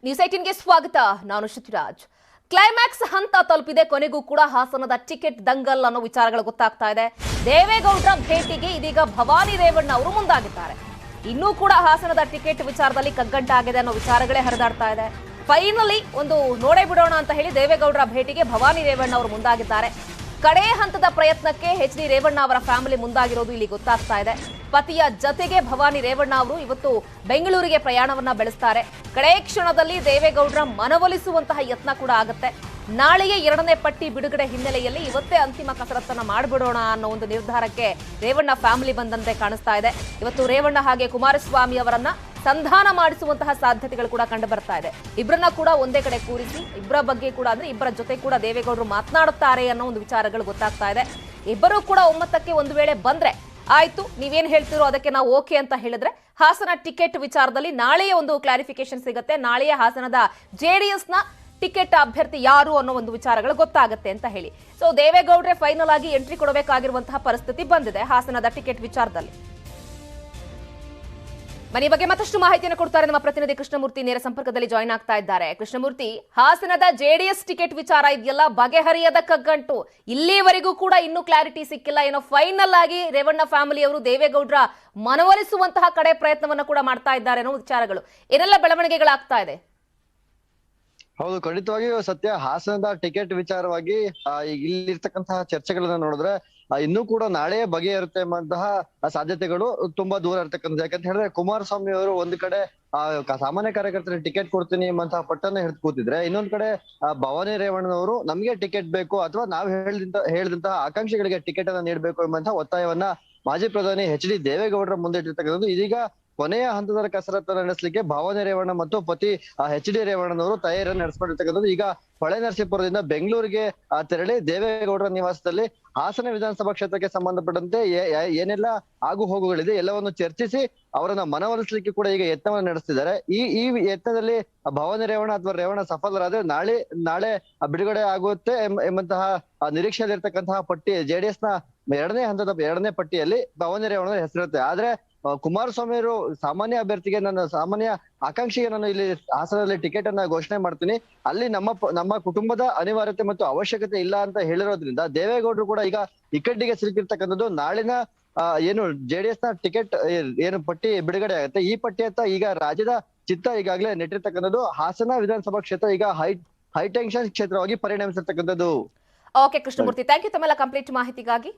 News 18ಗೆ ಸ್ವಾಗತ. ನಾನು Shrutiraj. Climax ಹಂತ ತಲುಪಿದೆ. ಕೊನೆಗೂ ಕೂಡ ಹಾಸನದ ಟಿಕೆಟ್ ದಂಗಲ್ ಅನ್ನೋ ವಿಚಾರಗಳು ಗೊತ್ತಾಗ್ತಾ ಇದೆ. ದೇವೇಗೌಡರ ಭೇಟಿಗೆ ಇದೀಗ ಭವಾನಿ ರೇವಣ್ಣ ಅವರು ಮುಂದಾಗಿದ್ದಾರೆ. ಇನ್ನೂ ಕೂಡ ಹಾಸನದ ಟಿಕೆಟ್ ವಿಚಾರದಲ್ಲಿ ಕಗ್ಗಂಟಾಗಿದೆ ಅನ್ನೋ ವಿಚಾರಗಳೇ ಹರಿದಾಡ್ತಾ ಇದೆ. ಫೈನಲಿ ಒಂದು ನೋಡೇ ಬಿಡೋಣ ಅಂತ ಹೇಳಿ ದೇವೇಗೌಡರ ಭೇಟಿಗೆ ಭವಾನಿ ರೇವಣ್ಣ ಅವರು ಮುಂದಾಗಿದ್ದಾರೆ. ಕಡೆ ಹಂತದ ಪ್ರಯತ್ನಕ್ಕೆ ಎಚ್ ಡಿ ರೇವಣ್ಣ ಅವರ ಫ್ಯಾಮಿಲಿ ಮುಂದಾಗಿರೋದು ಇಲ್ಲಿ ಗೊತ್ತಾಗ್ತಾ ಇದೆ. ಪತಿಯ ಜತೆಗೆ ಭವಾನಿ ರೇವಣ್ಣ ಅವರು ಇವತ್ತು ಬೆಂಗಳೂರಿಗೆ ಪ್ರಯಾಣವನ್ನ ಬೆಳೆಸ್ತಾರೆ. ಕಡೆ ಕ್ಷಣದಲ್ಲಿ ದೇವೇಗೌಡರ ಮನವೊಲಿಸುವಂತಹ ಯತ್ನ ಕೂಡ ಆಗುತ್ತೆ. ನಾಳೆಯೇ 2ನೇ ಪಟ್ಟಿ ಬಿಡುಗಡೆ ಹಿನ್ನೆಲೆಯಲ್ಲಿ ಇವತ್ತೇ ಅಂತಿಮ ಕಸರತ್ತನ್ನ ಮಾಡಿಬಿಡೋಣ ಅನ್ನೋ ಒಂದು ನಿರ್ಧಾರಕ್ಕೆ ರೇವಣ್ಣ ಫ್ಯಾಮಿಲಿ ಬಂದಂತೆ ಕಾಣಿಸ್ತಾ ಇದೆ. ಇವತ್ತು ರೇವಣ್ಣ ಹಾಗೆ ಕುಮಾರಸ್ವಾಮಿ ಅವರನ್ನ ಸಂಧಾನ ಮಾಡಿಸುವಂತಹ ಸಾಧ್ಯತೆಗಳು ಕೂಡ ಕಂಡು ಬರ್ತಾ ಇದೆ. ಇಬ್ಬರನ್ನ ಕೂಡ ಒಂದೇ ಕಡೆ ಕೂರಿಸಿ ಇಬ್ಬರ ಬಗ್ಗೆ ಕೂಡ ಅಂದ್ರೆ ಇಬ್ಬರ ಜೊತೆ ಕೂಡ ದೇವೇಗೌಡರು ಮಾತನಾಡುತ್ತಾರೆ ಅನ್ನೋ ಒಂದು ವಿಚಾರಗಳು ಗೊತ್ತಾಗ್ತಾ ಇದೆ. ಇಬ್ಬರು ಕೂಡ ಒಮ್ಮತಕ್ಕೆ ಒಂದು ವೇಳೆ ಬಂದ್ರೆ ಆಯ್ತು, ನೀವೇನ್ ಹೇಳ್ತಿರೋ ಅದಕ್ಕೆ ನಾವು ಓಕೆ ಅಂತ ಹೇಳಿದ್ರೆ ಹಾಸನ ಟಿಕೆಟ್ ವಿಚಾರದಲ್ಲಿ ನಾಳೆಯೇ ಒಂದು ಕ್ಲಾರಿಫಿಕೇಶನ್ ಸಿಗುತ್ತೆ. ನಾಳೆಯೇ ಹಾಸನದ ಜೆಡಿಎಸ್ ನ ಟಿಕೆಟ್ ಅಭ್ಯರ್ಥಿ ಯಾರು ಅನ್ನೋ ಒಂದು ವಿಚಾರಗಳು ಗೊತ್ತಾಗುತ್ತೆ ಅಂತ ಹೇಳಿ. ಸೊ ದೇವೇಗೌಡ್ರೆ ಫೈನಲ್ ಆಗಿ ಎಂಟ್ರಿ ಕೊಡಬೇಕಾಗಿರುವಂತಹ ಪರಿಸ್ಥಿತಿ ಬಂದಿದೆ ಹಾಸನದ ಟಿಕೆಟ್ ವಿಚಾರದಲ್ಲಿ. ಮನೆ ಬಗ್ಗೆ ಮತ್ತಷ್ಟು ಮಾಹಿತಿಯನ್ನು ಕೊಡ್ತಾರೆ ನಮ್ಮ ಪ್ರತಿನಿಧಿ ಕೃಷ್ಣಮೂರ್ತಿ. ನೇರ ಸಂಪರ್ಕದಲ್ಲಿ ಜಾಯಿನ್ ಆಗ್ತಾ ಇದ್ದಾರೆ. ಕೃಷ್ಣಮೂರ್ತಿ, ಹಾಸನದ ಜೆಡಿಎಸ್ ಟಿಕೆಟ್ ವಿಚಾರ ಇದೆಯಲ್ಲ, ಬಗೆಹರಿಯದ ಕಗ್ಗಂಟು. ಇಲ್ಲಿವರೆಗೂ ಕೂಡ ಇನ್ನೂ ಕ್ಲಾರಿಟಿ ಸಿಕ್ಕಿಲ್ಲ. ಏನೋ ಫೈನಲ್ ಆಗಿ ರೇವಣ್ಣ ಫ್ಯಾಮಿಲಿ ಅವರು ದೇವೇಗೌಡರ ಮನವೊಲಿಸುವಂತಹ ಕಡೆ ಪ್ರಯತ್ನವನ್ನ ಕೂಡ ಮಾಡ್ತಾ ಇದ್ದಾರೆ ಅನ್ನೋ ವಿಚಾರಗಳು. ಏನೆಲ್ಲ ಬೆಳವಣಿಗೆಗಳಾಗ್ತಾ ಇದೆ? ಹೌದು, ಖಂಡಿತವಾಗಿಯೂ ಸತ್ಯ. ಹಾಸನದ ಟಿಕೆಟ್ ವಿಚಾರವಾಗಿ ಈಗ ಇಲ್ಲಿರ್ತಕ್ಕಂತಹ ಚರ್ಚೆಗಳನ್ನ ನೋಡಿದ್ರೆ ಇನ್ನೂ ಕೂಡ ನಾಳೆ ಬಗೆಹರುತ್ತೆ ಎಂಬಂತಹ ಸಾಧ್ಯತೆಗಳು ತುಂಬಾ ದೂರ ಇರ್ತಕ್ಕಂಥದ್ದು. ಯಾಕಂತ ಹೇಳಿದ್ರೆ ಕುಮಾರಸ್ವಾಮಿ ಅವರು ಒಂದ್ ಕಡೆ ಸಾಮಾನ್ಯ ಕಾರ್ಯಕರ್ತರಿಗೆ ಟಿಕೆಟ್ ಕೊಡ್ತೀನಿ ಎಂಬಂತಹ ಪಟ್ಟನ್ನ ಹಿಡಿದು ಕೂತಿದ್ರೆ, ಇನ್ನೊಂದ್ ಕಡೆ ಭವಾನಿ ರೇವಣ್ಣನವರು ನಮ್ಗೆ ಟಿಕೆಟ್ ಬೇಕು ಅಥವಾ ನಾವು ಹೇಳಿದಂತಹ ಆಕಾಂಕ್ಷಿಗಳಿಗೆ ಟಿಕೆಟ್ ಅನ್ನ ನೀಡಬೇಕು ಎಂಬಂತಹ ಒತ್ತಾಯವನ್ನ ಮಾಜಿ ಪ್ರಧಾನಿ ಎಚ್ ಡಿ ದೇವೇಗೌಡರ ಮುಂದೆ ಇಟ್ಟಿರ್ತಕ್ಕಂಥದ್ದು. ಇದೀಗ ಕೊನೆಯ ಹಂತದ ಕಸರತ್ತನ್ನು ನಡೆಸಲಿಕ್ಕೆ ಭವಾನಿ ರೇವಣ್ಣ ಮತ್ತು ಪತಿ ಎಚ್ ಡಿ ರೇವಣ್ಣನವರು ತಯಾರಿಯನ್ನು ನಡೆಸ್ಕೊಂಡಿರ್ತಕ್ಕಂಥದ್ದು. ಈಗ ಹೊಳೆನರಸೀಪುರದಿಂದ ಬೆಂಗಳೂರಿಗೆ ತೆರಳಿ ದೇವೇಗೌಡರ ನಿವಾಸದಲ್ಲಿ ಹಾಸನ ವಿಧಾನಸಭಾ ಕ್ಷೇತ್ರಕ್ಕೆ ಸಂಬಂಧಪಟ್ಟಂತೆ ಏನೆಲ್ಲ ಆಗು ಹೋಗುಗಳಿದೆ ಎಲ್ಲವನ್ನು ಚರ್ಚಿಸಿ ಅವರನ್ನ ಮನವೊಲಿಸಲಿಕ್ಕೆ ಕೂಡ ಈಗ ಯತ್ನವನ್ನು ನಡೆಸ್ತಿದ್ದಾರೆ. ಈ ಯತ್ನದಲ್ಲಿ ಭವಾನಿ ರೇವಣ್ಣ ಅಥವಾ ರೇವಣ್ಣ ಸಫಲರಾದ್ರೆ ನಾಳೆ ಬಿಡುಗಡೆ ಆಗುತ್ತೆ ಎಂಬಂತಹ ನಿರೀಕ್ಷೆಯಲ್ಲಿರ್ತಕ್ಕಂತಹ ಪಟ್ಟಿ ಜೆಡಿಎಸ್ ನ 2ನೇ ಪಟ್ಟಿಯಲ್ಲಿ ಭವಾನಿ ರೇವಣ್ಣ ಹೆಸರಿರುತ್ತೆ. ಆದ್ರೆ ಕುಮಾರಸ್ವಾಮಿ ಅವರು ಸಾಮಾನ್ಯ ಅಭ್ಯರ್ಥಿಗೆ ಸಾಮಾನ್ಯ ಆಕಾಂಕ್ಷಿಗೆ ನಾನು ಇಲ್ಲಿ ಹಾಸನದಲ್ಲಿ ಟಿಕೆಟ್ ಅನ್ನ ಘೋಷಣೆ ಮಾಡ್ತೀನಿ, ಅಲ್ಲಿ ನಮ್ಮ ಕುಟುಂಬದ ಅನಿವಾರ್ಯತೆ ಮತ್ತು ಅವಶ್ಯಕತೆ ಇಲ್ಲ ಅಂತ ಹೇಳಿರೋದ್ರಿಂದ ದೇವೇಗೌಡರು ಕೂಡ ಈಗ ಇಕ್ಕಟ್ಟಿಗೆ ಸಿಲುಕಿರ್ತಕ್ಕಂಥದ್ದು. ನಾಳಿನ ಏನು ಜೆಡಿಎಸ್ ನ ಟಿಕೆಟ್ ಏನು ಪಟ್ಟಿ ಬಿಡುಗಡೆ ಆಗುತ್ತೆ, ಈ ಪಟ್ಟಿ ಅಂತ ಈಗ ರಾಜ್ಯದ ಚಿತ್ತ ಈಗಾಗಲೇ ನೆಟ್ಟಿರ್ತಕ್ಕಂಥದ್ದು. ಹಾಸನ ವಿಧಾನಸಭಾ ಕ್ಷೇತ್ರ ಈಗ ಹೈಟೆನ್ಷನ್ ಕ್ಷೇತ್ರವಾಗಿ ಪರಿಣಮಿಸಿರ್ತಕ್ಕಂಥದ್ದು. ಓಕೆ ಕೃಷ್ಣಮೂರ್ತಿ, ಥ್ಯಾಂಕ್ ಯು ತಮ್ಮೆಲ್ಲ ಕಂಪ್ಲೀಟ್ ಮಾಹಿತಿಗಾಗಿ.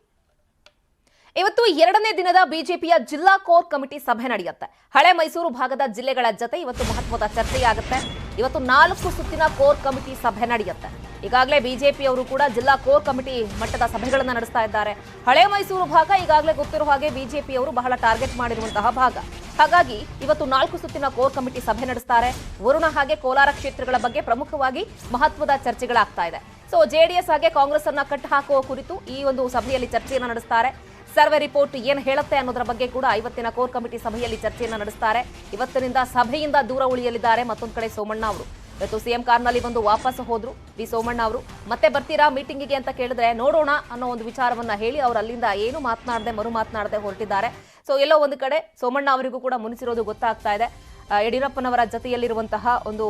ಇವತ್ತು 2ನೇ ದಿನದ ಬಿಜೆಪಿಯ ಜಿಲ್ಲಾ ಕೋರ್ ಕಮಿಟಿ ಸಭೆ ನಡೆಯುತ್ತೆ. ಹಳೆ ಮೈಸೂರು ಭಾಗದ ಜಿಲ್ಲೆಗಳ ಜತೆ ಇವತ್ತು ಮಹತ್ವದ ಚರ್ಚೆಯಾಗುತ್ತೆ. ಇವತ್ತು 4 ಸುತ್ತಿನ ಕೋರ್ ಕಮಿಟಿ ಸಭೆ ನಡೆಯುತ್ತೆ. ಈಗಾಗಲೇ ಬಿಜೆಪಿಯವರು ಕೂಡ ಜಿಲ್ಲಾ ಕೋರ್ ಕಮಿಟಿ ಮಟ್ಟದ ಸಭೆಗಳನ್ನು ನಡೆಸ್ತಾ ಇದ್ದಾರೆ. ಹಳೆ ಮೈಸೂರು ಭಾಗ ಈಗಾಗಲೇ ಗೊತ್ತಿರುವ ಹಾಗೆ ಬಿಜೆಪಿಯವರು ಬಹಳ ಟಾರ್ಗೆಟ್ ಮಾಡಿರುವಂತಹ ಭಾಗ. ಹಾಗಾಗಿ ಇವತ್ತು 4 ಸುತ್ತಿನ ಕೋರ್ ಕಮಿಟಿ ಸಭೆ ನಡೆಸ್ತಾರೆ. ವರುಣ ಹಾಗೆ ಕೋಲಾರ ಕ್ಷೇತ್ರಗಳ ಬಗ್ಗೆ ಪ್ರಮುಖವಾಗಿ ಮಹತ್ವದ ಚರ್ಚೆಗಳಾಗ್ತಾ ಇದೆ. ಸೊ ಜೆಡಿಎಸ್ ಹಾಗೆ ಕಾಂಗ್ರೆಸ್ ಅನ್ನ ಕಟ್ ಹಾಕುವ ಕುರಿತು ಈ ಒಂದು ಸಭೆಯಲ್ಲಿ ಚರ್ಚೆಯನ್ನು ನಡೆಸ್ತಾರೆ. ಸರ್ವೆ ರಿಪೋರ್ಟ್ ಏನ್ ಹೇಳುತ್ತೆ ಅನ್ನೋದರ ಬಗ್ಗೆ ಕೂಡ ಇವತ್ತಿನ ಕೋರ್ ಕಮಿಟಿ ಸಭೆಯಲ್ಲಿ ಚರ್ಚೆಯನ್ನು ನಡೆಸ್ತಾರೆ. ಇವತ್ತಿನಿಂದ ಸಭೆಯಿಂದ ದೂರ ಉಳಿಯಲಿದ್ದಾರೆ. ಮತ್ತೊಂದು ಕಡೆ ಸೋಮಣ್ಣ ಅವರು ಇವತ್ತು ಸಿಎಂ ಕಾರ್ನಲ್ಲಿ ಬಂದು ವಾಪಸ್ ಹೋದ್ರು. ವಿ ಸೋಮಣ್ಣ ಅವರು ಮತ್ತೆ ಬರ್ತೀರಾ ಮೀಟಿಂಗಿಗೆ ಅಂತ ಕೇಳಿದ್ರೆ ನೋಡೋಣ ಅನ್ನೋ ಒಂದು ವಿಚಾರವನ್ನ ಹೇಳಿ ಅವರು ಅಲ್ಲಿಂದ ಏನು ಮರು ಮಾತನಾಡದೆ ಹೊರಟಿದ್ದಾರೆ. ಸೊ ಎಲ್ಲೋ ಒಂದು ಕಡೆ ಸೋಮಣ್ಣ ಅವರಿಗೂ ಕೂಡ ಮುನಿಸಿರೋದು ಗೊತ್ತಾಗ್ತಾ ಇದೆ. ಯಡಿಯೂರಪ್ಪನವರ ಜೊತೆಯಲ್ಲಿರುವಂತಹ ಒಂದು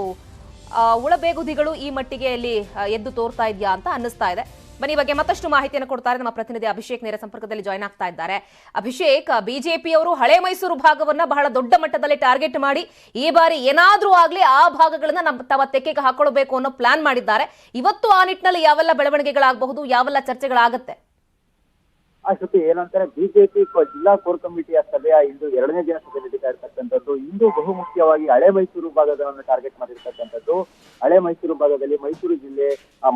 ಉಳಬೇಗುದಿಗಳು ಈ ಮಟ್ಟಿಗೆ ಇಲ್ಲಿ ಎದ್ದು ತೋರ್ತಾ ಇದೆಯಾ ಅಂತ ಅನ್ನಿಸ್ತಾ ಇದೆ. ಬನ್ನಿ ಬಗ್ಗೆ ಮತ್ತಷ್ಟು ಮಾಹಿತಿಯನ್ನು ಕೊಡ್ತಾರೆ ನಮ್ಮ ಪ್ರತಿನಿಧಿ ಅಭಿಷೇಕ್. ನೇರ ಸಂಪರ್ಕದಲ್ಲಿ ಜಾಯ್ನ್ ಆಗ್ತಾ ಇದ್ದಾರೆ. ಅಭಿಷೇಕ್, ಬಿಜೆಪಿಯವರು ಹಳೆ ಮೈಸೂರು ಭಾಗವನ್ನ ಬಹಳ ದೊಡ್ಡ ಮಟ್ಟದಲ್ಲಿ ಟಾರ್ಗೆಟ್ ಮಾಡಿ ಈ ಬಾರಿ ಏನಾದ್ರೂ ಆಗ್ಲಿ ಆ ಭಾಗಗಳನ್ನ ತಮ್ಮ ತೆಕ್ಕೆಗೆ ಹಾಕೊಳ್ಬೇಕು ಅನ್ನೋ ಪ್ಲಾನ್ ಮಾಡಿದ್ದಾರೆ. ಇವತ್ತು ಆ ನಿಟ್ಟಿನಲ್ಲಿ ಯಾವೆಲ್ಲ ಬೆಳವಣಿಗೆಗಳಾಗಬಹುದು, ಯಾವೆಲ್ಲ ಚರ್ಚೆಗಳಾಗತ್ತೆ? ಶ್ರುತಿ, ಏನಂತಾರೆ ಬಿಜೆಪಿ ಜಿಲ್ಲಾ ಕೋರ್ ಕಮಿಟಿಯ ಸಭೆಯ ಇಂದು 2ನೇ ದಿನ ಸಭೆ ನಡೀತಾ ಇರ್ತಕ್ಕಂಥದ್ದು. ಇಂದು ಬಹುಮುಖ್ಯವಾಗಿ ಹಳೆ ಮೈಸೂರು ಭಾಗವನ್ನು ಟಾರ್ಗೆಟ್ ಮಾಡಿರ್ತಕ್ಕಂಥದ್ದು. ಹಳೆ ಮೈಸೂರು ಭಾಗದಲ್ಲಿ ಮೈಸೂರು ಜಿಲ್ಲೆ,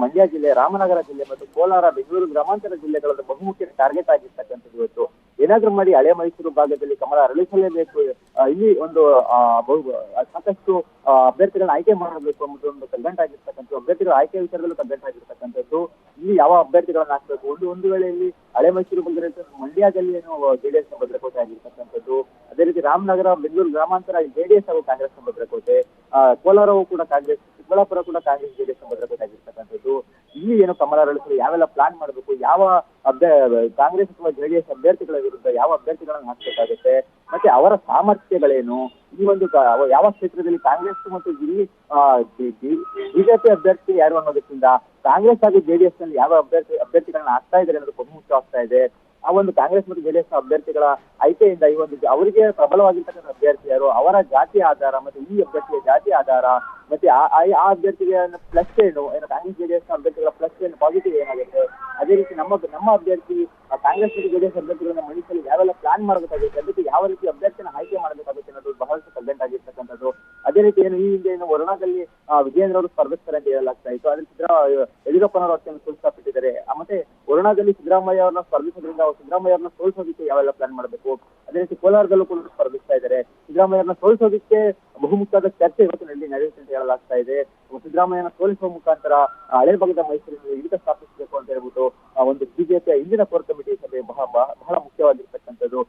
ಮಂಡ್ಯ ಜಿಲ್ಲೆ, ರಾಮನಗರ ಜಿಲ್ಲೆ ಮತ್ತು ಕೋಲಾರ, ಬೆಂಗಳೂರು ಗ್ರಾಮಾಂತರ ಜಿಲ್ಲೆಗಳಲ್ಲಿ ಬಹುಮುಖ್ಯ ಟಾರ್ಗೆಟ್ ಆಗಿರ್ತಕ್ಕಂಥದ್ದು. ಇವತ್ತು ಏನಾದ್ರೂ ಮಾಡಿ ಹಳೆ ಮೈಸೂರು ಭಾಗದಲ್ಲಿ ಕಮಲ ಅರಳಿಸಲೇಬೇಕು, ಇಲ್ಲಿ ಒಂದು ಸಾಕಷ್ಟು ಅಭ್ಯರ್ಥಿಗಳನ್ನ ಆಯ್ಕೆ ಮಾಡಬೇಕು ಅನ್ನೋದು ಒಂದು ಕಗ್ಗಂಟಾಗಿರ್ತಕ್ಕಂಥದ್ದು. ಅಭ್ಯರ್ಥಿಗಳ ಆಯ್ಕೆ ವಿಚಾರದಲ್ಲೂ ಕಗ್ಗಂಟಾಗಿರ್ತಕ್ಕಂಥದ್ದು. ಇಲ್ಲಿ ಯಾವ ಅಭ್ಯರ್ಥಿಗಳನ್ನ ಹಾಕ್ಬೇಕು, ಒಂದು ವೇಳೆಯಲ್ಲಿ ಹಳೆ ಮೈಸೂರು ಬಂದರೆ ಮಂಡ್ಯದಲ್ಲಿ ಏನು ಜೆಡಿಎಸ್ ನ ಭದ್ರಕೋಟೆ ಆಗಿರ್ತಕ್ಕಂಥದ್ದು. ಅದೇ ರೀತಿ ರಾಮನಗರ, ಬೆಂಗಳೂರು ಗ್ರಾಮಾಂತರ ಜೆಡಿಎಸ್ ಹಾಗೂ ಕಾಂಗ್ರೆಸ್ ನ ಭದ್ರಕೋಟೆ, ಕೋಲಾರವು ಕೂಡ ಕಾಂಗ್ರೆಸ್, ಚಿಕ್ಕಬಳ್ಳಾಪುರ ಕೂಡ ಕಾಂಗ್ರೆಸ್ ಜೆಡಿಎಸ್ ನ ಭದ್ರಕೋಟೆ ಆಗಿರ್ತಕ್ಕಂಥದ್ದು. ಇಲ್ಲಿ ಏನು ಕಮಲ ಅರಳಿಸಲು ಯಾವೆಲ್ಲ ಪ್ಲಾನ್ ಮಾಡಬೇಕು, ಯಾವ ಕಾಂಗ್ರೆಸ್ ಅಥವಾ ಜೆಡಿಎಸ್ ಅಭ್ಯರ್ಥಿಗಳ ವಿರುದ್ಧ ಯಾವ ಅಭ್ಯರ್ಥಿಗಳನ್ನ ಹಾಕ್ಬೇಕಾಗುತ್ತೆ, ಮತ್ತೆ ಅವರ ಸಾಮರ್ಥ್ಯಗಳೇನು, ಈ ಒಂದು ಯಾವ ಕ್ಷೇತ್ರದಲ್ಲಿ ಕಾಂಗ್ರೆಸ್ ಮತ್ತು ಇಲ್ಲಿ ಬಿಜೆಪಿ ಅಭ್ಯರ್ಥಿ ಯಾರು ಅನ್ನೋದಕ್ಕಿಂತ ಕಾಂಗ್ರೆಸ್ ಹಾಗೂ ಜೆಡಿಎಸ್ ನಲ್ಲಿ ಯಾವ ಅಭ್ಯರ್ಥಿಗಳನ್ನ ಆಗ್ತಾ ಇದ್ದಾರೆ ಅನ್ನೋದು ಬಹುಮುಖ್ಯವಾಗ್ತಾ ಇದೆ. ಆ ಒಂದು ಕಾಂಗ್ರೆಸ್ ಮತ್ತು ಜೆಡಿಎಸ್ ಅಭ್ಯರ್ಥಿಗಳ ಆಯ್ಕೆಯಿಂದ ಈ ಒಂದು ಅವರಿಗೆ ಪ್ರಬಲವಾಗಿರ್ತಕ್ಕಂಥ ಅಭ್ಯರ್ಥಿ ಯಾರು, ಅವರ ಜಾತಿ ಆಧಾರ ಮತ್ತೆ ಈ ಅಭ್ಯರ್ಥಿಯ ಜಾತಿ ಆಧಾರ ಮತ್ತೆ ಆ ಅಭ್ಯರ್ಥಿಗೆ ಪ್ಲಸ್ ಏನು, ಕಾಂಗ್ರೆಸ್ ಜೆಡಿಎಸ್ ಅಭ್ಯರ್ಥಿಗಳ ಪ್ಲಸ್ ಏನು, ಪಾಸಿಟಿವ್ ಏನಾಗುತ್ತೆ, ಅದೇ ರೀತಿ ನಮ್ಮ ಅಭ್ಯರ್ಥಿ ಕಾಂಗ್ರೆಸ್ ಮತ್ತು ಜೆಡಿಎಸ್ ಅಭ್ಯರ್ಥಿಗಳನ್ನ ಮಣಿಸಲು ಯಾವೆಲ್ಲ ಪ್ಲಾನ್ ಮಾಡಬೇಕಾಗುತ್ತೆ, ಅದಕ್ಕೆ ಯಾವ ರೀತಿ ಅಭ್ಯರ್ಥಿನ ಆಯ್ಕೆ ಮಾಡಬೇಕಾಗುತ್ತೆ ಅನ್ನೋದು ಬಹಳಷ್ಟು ಕಗ್ಗಂಟ್ ಆಗಿರ್ತಕ್ಕಂಥದ್ದು. ಅದೇ ರೀತಿ ಈ ಹಿಂದೆ ವರುಣಾದಲ್ಲಿ ವಿಜೇಂದ್ರ ಅವರು ಸ್ಪರ್ಧಿಸ್ತಾರೆ ಅಂತ ಹೇಳಲಾಗ್ತಾ ಇತ್ತು. ಆದ್ರೆ ಯಡಿಯೂರಪ್ಪನವರು ಅಷ್ಟನ್ನು ಸೋಲಿಸಿಬಿಟ್ಟಿದ್ದಾರೆ. ಮತ್ತೆ ವರುಣಾದಲ್ಲಿ ಸಿದ್ದರಾಮಯ್ಯ ಅವರನ್ನ ಸ್ಪರ್ಧಿಸೋದ್ರಿಂದ ಸಿದ್ದರಾಮಯ್ಯ ಅವರನ್ನ ಸೋಲಿಸೋದಕ್ಕೆ ಯಾವೆಲ್ಲ ಪ್ಲಾನ್ ಮಾಡಬೇಕು. ಅದೇ ರೀತಿ ಕೋಲಾರದಲ್ಲೂ ಕೂಡ ಸ್ಪರ್ಧಿಸ್ತಾ ಇದ್ದಾರೆ. ಸಿದ್ದರಾಮಯ್ಯರನ್ನ ಸೋಲಿಸೋದಕ್ಕೆ ಬಹುಮುಖ್ಯವಾದ ಚರ್ಚೆ ಇವತ್ತು ನಡೆಯುತ್ತೆ ಅಂತ ಹೇಳಲಾಗ್ತಾ ಇದೆ. ಸಿದ್ದರಾಮಯ್ಯನ ಸೋಲಿಸುವ ಮುಖಾಂತರ ಹಳೆ ಭಾಗದ ಮೈಸೂರಿನಲ್ಲಿ ಹಿಡಿತ ಸ್ಥಾಪಿಸಬೇಕು ಅಂತ ಹೇಳ್ಬಿಟ್ಟು ಒಂದು ಬಿಜೆಪಿಯ ಇಂದಿನ ಕೋರ್ ಕಮಿಟಿ ಸಭೆ ಬಹಳ ಮುಖ್ಯವಾಗಿರ್ತಕ್ಕಂಥದ್ದು.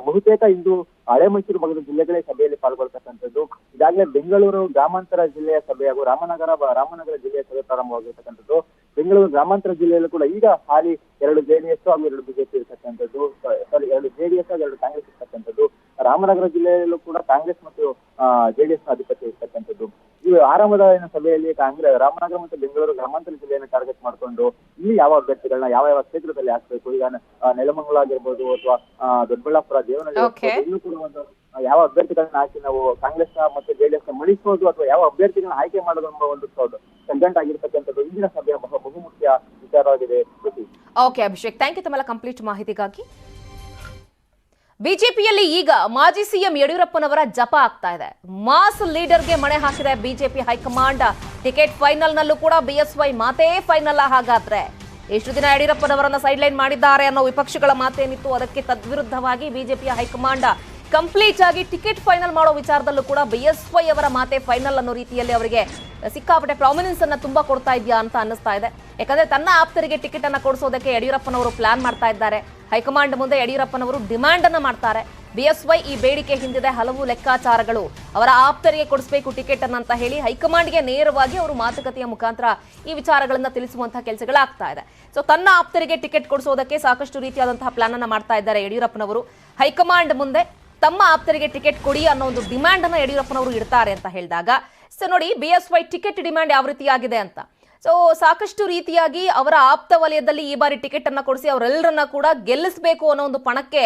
ಬಹುತೇಕ ಇಂದು ಹಳೆ ಮೈಸೂರು ಭಾಗದ ಜಿಲ್ಲೆಗಳೇ ಸಭೆಯಲ್ಲಿ ಪಾಲ್ಗೊಳ್ತಕ್ಕಂಥದ್ದು. ಈಗಾಗಲೇ ಬೆಂಗಳೂರು ಗ್ರಾಮಾಂತರ ಜಿಲ್ಲೆಯ ಸಭೆ ಹಾಗೂ ರಾಮನಗರ ಜಿಲ್ಲೆಯ ಸಭೆ ಪ್ರಾರಂಭವಾಗಿರ್ತಕ್ಕಂಥದ್ದು. ಬೆಂಗಳೂರು ಗ್ರಾಮಾಂತರ ಜಿಲ್ಲೆಯಲ್ಲೂ ಕೂಡ ಈಗ ಹಾಲಿ 2 ಜೆಡಿಎಸ್ ಹಾಗೂ 2 ಬಿಜೆಪಿ ಇರ್ತಕ್ಕಂಥದ್ದು, 2 ಜೆಡಿಎಸ್ ಹಾಗೂ 2 ಕಾಂಗ್ರೆಸ್ ಇರ್ತಕ್ಕಂಥದ್ದು. ರಾಮನಗರ ಜಿಲ್ಲೆಯಲ್ಲೂ ಕೂಡ ಕಾಂಗ್ರೆಸ್ ಮತ್ತು ಜೆಡಿಎಸ್ ಆಧಿಪತ್ಯ ಇರ್ತಕ್ಕಂಥದ್ದು. ಈ ಆರಂಭದ ಸಭೆಯಲ್ಲಿ ರಾಮನಗರ ಮತ್ತು ಬೆಂಗಳೂರು ಗ್ರಾಮಾಂತರ ಜಿಲ್ಲೆಯನ್ನು ಟಾರ್ಗೆಟ್ ಮಾಡಿಕೊಂಡು ಇಲ್ಲಿ ಯಾವ ಅಭ್ಯರ್ಥಿಗಳನ್ನ ಯಾವ ಕ್ಷೇತ್ರದಲ್ಲಿ ಹಾಕ್ಬೇಕು, ಈಗ ನೆಲಮಂಗಲ ಆಗಿರ್ಬೋದು ಅಥವಾ ದೊಡ್ಡಬಳ್ಳಾಪುರ, ದೇವನಹಳ್ಳಿ ಇಲ್ಲೂ ಕೂಡ ಒಂದು ಯಾವ ಅಭ್ಯರ್ಥಿಗಳನ್ನ ಹಾಕಿ ನಾವು ಕಾಂಗ್ರೆಸ್ ಮತ್ತು ಜೆಡಿಎಸ್ ಮಣಿಸೋದು ಅಥವಾ ಯಾವ ಅಭ್ಯರ್ಥಿಗಳನ್ನ ಆಯ್ಕೆ ಮಾಡೋದು ಅನ್ನೋ ಒಂದು ಕಗ್ಗಂಟ್ ಆಗಿರ್ತಕ್ಕಂಥದ್ದು ಇಂದಿನ ಸಭೆಯ ಬಹುಮುಖ್ಯ ವಿಚಾರವಾಗಿದೆ. ಓಕೆ ಅಭಿಷೇಕ್, ಥ್ಯಾಂಕ್ ಯು ತಮ್ಮೆಲ್ಲ ಕಂಪ್ಲೀಟ್ ಮಾಹಿತಿಗಾಗಿ. ಬಿಜೆಪಿಯಲ್ಲಿ ಈಗ ಮಾಜಿ ಸಿಎಂ ಯಡಿಯೂರಪ್ಪನವರ ಜಪ ಆಗ್ತಾ ಇದೆ. ಮಾಸ್ ಲೀಡರ್ಗೆ ಮಣೆ ಹಾಕಿದೆ ಬಿಜೆಪಿ ಹೈಕಮಾಂಡ್. ಟಿಕೆಟ್ ಫೈನಲ್ ನಲ್ಲೂ ಕೂಡ ಬಿಎಸ್ವೈ ಮಾತೇ ಫೈನಲ್. ಹಾಗಾದ್ರೆ ಎಷ್ಟು ದಿನ ಯಡಿಯೂರಪ್ಪನವರನ್ನ ಸೈಡ್ಲೈನ್ ಮಾಡಿದ್ದಾರೆ ಅನ್ನೋ ವಿಪಕ್ಷಗಳ ಮಾತೇನಿತ್ತು, ಅದಕ್ಕೆ ತದ್ವಿರುದ್ಧವಾಗಿ ಬಿಜೆಪಿಯ ಹೈಕಮಾಂಡ್ ಕಂಪ್ಲೀಟ್ ಆಗಿ ಟಿಕೆಟ್ ಫೈನಲ್ ಮಾಡೋ ವಿಚಾರದಲ್ಲೂ ಕೂಡ ಬಿಎಸ್ವೈ ಅವರ ಮಾತೆ ಫೈನಲ್ ಅನ್ನೋ ರೀತಿಯಲ್ಲಿ ಅವರಿಗೆ ಸಿಕ್ಕಾಪಟ್ಟೆ ಪ್ರಾಮಿನೆನ್ಸ್ ಅನ್ನ ತುಂಬಾ ಕೊಡ್ತಾ ಇದೆಯಾ ಅಂತ ಅನ್ನಿಸ್ತಾ ಇದೆ. ಯಾಕಂದ್ರೆ ತನ್ನ ಆಪ್ತರಿಗೆ ಟಿಕೆಟ್ ಅನ್ನ ಕೊಡಿಸೋದಕ್ಕೆ ಯಡಿಯೂರಪ್ಪನವರು ಪ್ಲಾನ್ ಮಾಡ್ತಾ ಇದ್ದಾರೆ. ಹೈಕಮಾಂಡ್ ಮುಂದೆ ಯಡಿಯೂರಪ್ಪನವರು ಡಿಮ್ಯಾಂಡ್ ಅನ್ನ ಮಾಡ್ತಾರೆ. ಬಿಎಸ್ವೈ ಈ ಬೇಡಿಕೆ ಹಿಂದಿದೆ ಹಲವು ಲೆಕ್ಕಾಚಾರಗಳು. ಅವರ ಆಪ್ತರಿಗೆ ಕೊಡಿಸಬೇಕು ಟಿಕೆಟ್ ಅಂತ ಹೇಳಿ ಹೈಕಮಾಂಡ್ಗೆ ನೇರವಾಗಿ ಅವರು ಮಾತುಕತೆಯ ಮುಖಾಂತರ ಈ ವಿಚಾರಗಳನ್ನ ತಿಳಿಸುವಂತಹ ಕೆಲಸಗಳಾಗ್ತಾ ಇದೆ. ಸೊ ತನ್ನ ಆಪ್ತರಿಗೆ ಟಿಕೆಟ್ ಕೊಡಿಸೋದಕ್ಕೆ ಸಾಕಷ್ಟು ರೀತಿಯಾದಂತಹ ಪ್ಲಾನ್ ಅನ್ನ ಮಾಡ್ತಾ ಇದ್ದಾರೆ ಯಡಿಯೂರಪ್ಪನವರು. ಹೈಕಮಾಂಡ್ ಮುಂದೆ ತಮ್ಮ ಆಪ್ತರಿಗೆ ಟಿಕೆಟ್ ಕೊಡಿ ಅನ್ನೋ ಒಂದು ಡಿಮ್ಯಾಂಡ್ ಅನ್ನ ಯಡಿಯೂರಪ್ಪನವರು ಇಡ್ತಾರೆ ಅಂತ ಹೇಳಿದಾಗ ಸೊ ನೋಡಿ ಬಿಎಸ್ವೈ ಟಿಕೆಟ್ ಡಿಮ್ಯಾಂಡ್ ಯಾವ ರೀತಿಯಾಗಿದೆ ಅಂತ. ಸೊ ಸಾಕಷ್ಟು ರೀತಿಯಾಗಿ ಅವರ ಆಪ್ತ ವಲಯದಲ್ಲಿ ಈ ಬಾರಿ ಟಿಕೆಟ್ ಅನ್ನ ಕೊಡಿಸಿ ಅವರೆಲ್ಲರನ್ನ ಕೂಡ ಗೆಲ್ಲಿಸಬೇಕು ಅನ್ನೋ ಒಂದು ಪಣಕ್ಕೆ